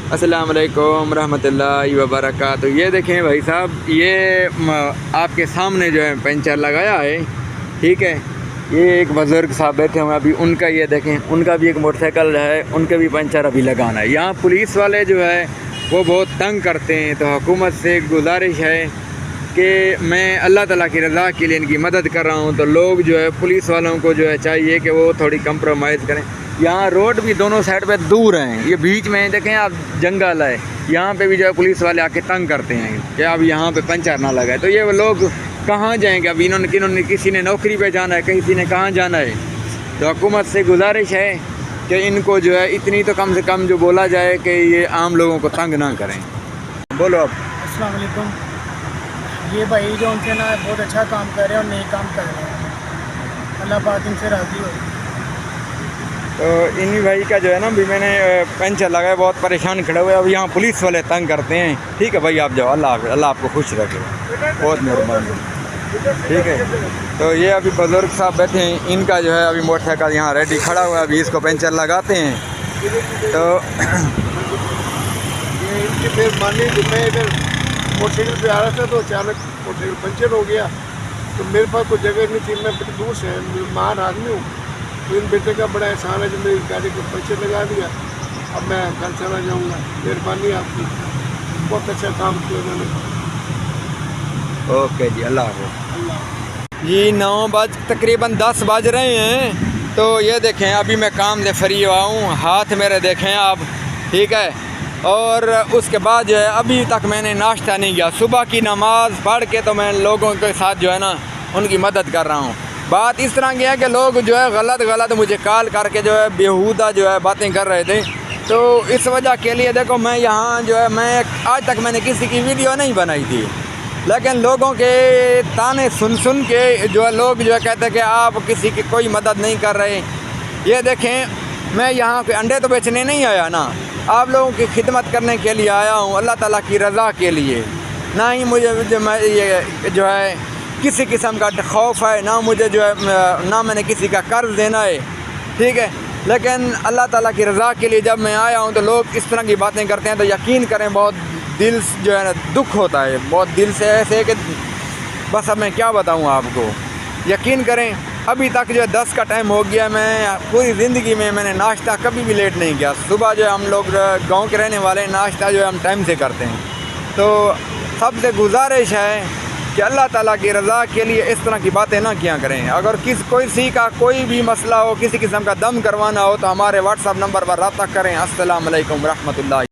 अस्सलाम वालेकुम रहमतुल्लाहि व बरकातहू। ये देखें भाई साहब, ये आपके सामने जो है पंचर लगाया है, ठीक है। ये एक बुज़ुर्ग साहब बैठे हुए अभी, उनका ये देखें, उनका भी एक मोटरसाइकिल है, उनके भी पंचर अभी लगाना है। यहाँ पुलिस वाले जो है वो बहुत तंग करते हैं, तो हुकूमत से गुजारिश है कि मैं अल्लाह ताला की रज़ा के लिए इनकी मदद कर रहा हूँ, तो लोग जो है पुलिस वालों को जो है चाहिए कि वो थोड़ी कंप्रोमाइज़ करें। यहाँ रोड भी दोनों साइड पे दूर हैं, ये बीच में देखें आप जंगल है, यहाँ पे भी जो है पुलिस वाले आके तंग करते हैं कि अब यहाँ पे पंचर ना लगाए। तो ये वो लोग कहाँ जाएंगे? अब इन्होंने किसी ने नौकरी पे जाना है, किसी ने कहाँ जाना है। तो हुकूमत से गुजारिश है कि इनको जो है इतनी तो कम से कम जो बोला जाए कि ये आम लोगों को तंग ना करें। बोलो अब। अस्सलाम वालेकुम। ये भाई जो उनसे ना बहुत अच्छा काम कर रहे हैं और नए काम कर रहे हैं, अल्लाह पाक इनसे राज़ी हो। तो इन्हीं भाई का जो है ना भी मैंने पंचर लगाया, बहुत परेशान खड़े हुए। अब यहाँ पुलिस वाले तंग करते हैं। ठीक है भाई, आप जाओ, अल्लाह आपको खुश रखे, बहुत मेहरबानी, ठीक है। तो ये अभी बुज़ुर्ग साहब बैठे हैं, इनका जो है अभी मोटरसाइकिल यहाँ रेडी खड़ा हुआ है, अभी इसको पंचर लगाते हैं। तो ये इनकी मेहरबानी। मैं इधर मोटरसाइकिल पे आ रहा था तो अचानक मोटरसाइकिल पंचर हो गया, तो मेरे पास कोई जगह नहीं थी, मैं बड़ी दूर से महान आदमी हूँ, तो इन बेटे का बड़ा एहसान है जो मेरी गाड़ी को पंचर लगा दिया। अब मैं घर चला जाऊँगा। मेहरबानी आपकी, बहुत अच्छा काम किया उन्होंने। ओके जी, अल्लाह हाफ़िज़। जी 9 बज तकरीबन 10 बज रहे हैं। तो ये देखें अभी मैं काम से फ्री हुआ हूँ, हाथ मेरे देखें आप, ठीक है। और उसके बाद जो है अभी तक मैंने नाश्ता नहीं किया। सुबह की नमाज़ पढ़ के तो मैं लोगों के साथ जो है ना उनकी मदद कर रहा हूँ। बात इस तरह की है कि लोग जो है गलत मुझे कॉल करके जो है बेहुदा जो है बातें कर रहे थे। तो इस वजह के लिए देखो मैं यहाँ जो है, मैं आज तक मैंने किसी की वीडियो नहीं बनाई थी, लेकिन लोगों के ताने सुन के जो है लोग जो है कहते हैं कि आप किसी की कोई मदद नहीं कर रहे। ये देखें मैं यहाँ के अंडे तो बेचने नहीं आया ना, आप लोगों की खिदमत करने के लिए आया हूँ, अल्लाह ताला की रज़ा के लिए। ना ही मुझे ये जो है किसी किस्म का खौफ है, ना मुझे जो है ना मैंने किसी का कर्ज देना है, ठीक है। लेकिन अल्लाह ताला की रज़ा के लिए जब मैं आया हूँ तो लोग इस तरह की बातें करते हैं, तो यकीन करें बहुत दिल जो है ना दुख होता है, बहुत दिल से ऐसे कि बस अब मैं क्या बताऊँ आपको। यकीन करें अभी तक जो है 10 का टाइम हो गया, मैं पूरी ज़िंदगी में मैंने नाश्ता कभी भी लेट नहीं किया। सुबह जो है हम लोग गांव के रहने वाले नाश्ता जो है हम टाइम से करते हैं। तो सबसे गुजारिश है कि अल्लाह ताला की रज़ा के लिए इस तरह की बातें ना किया करें। अगर किसी का कोई भी मसला हो, किसी किस्म का दम करवाना हो, तो हमारे व्हाट्सअप नंबर पर रब्ता करें। अस्सलाम वालेकुम रहमतुल्लाह।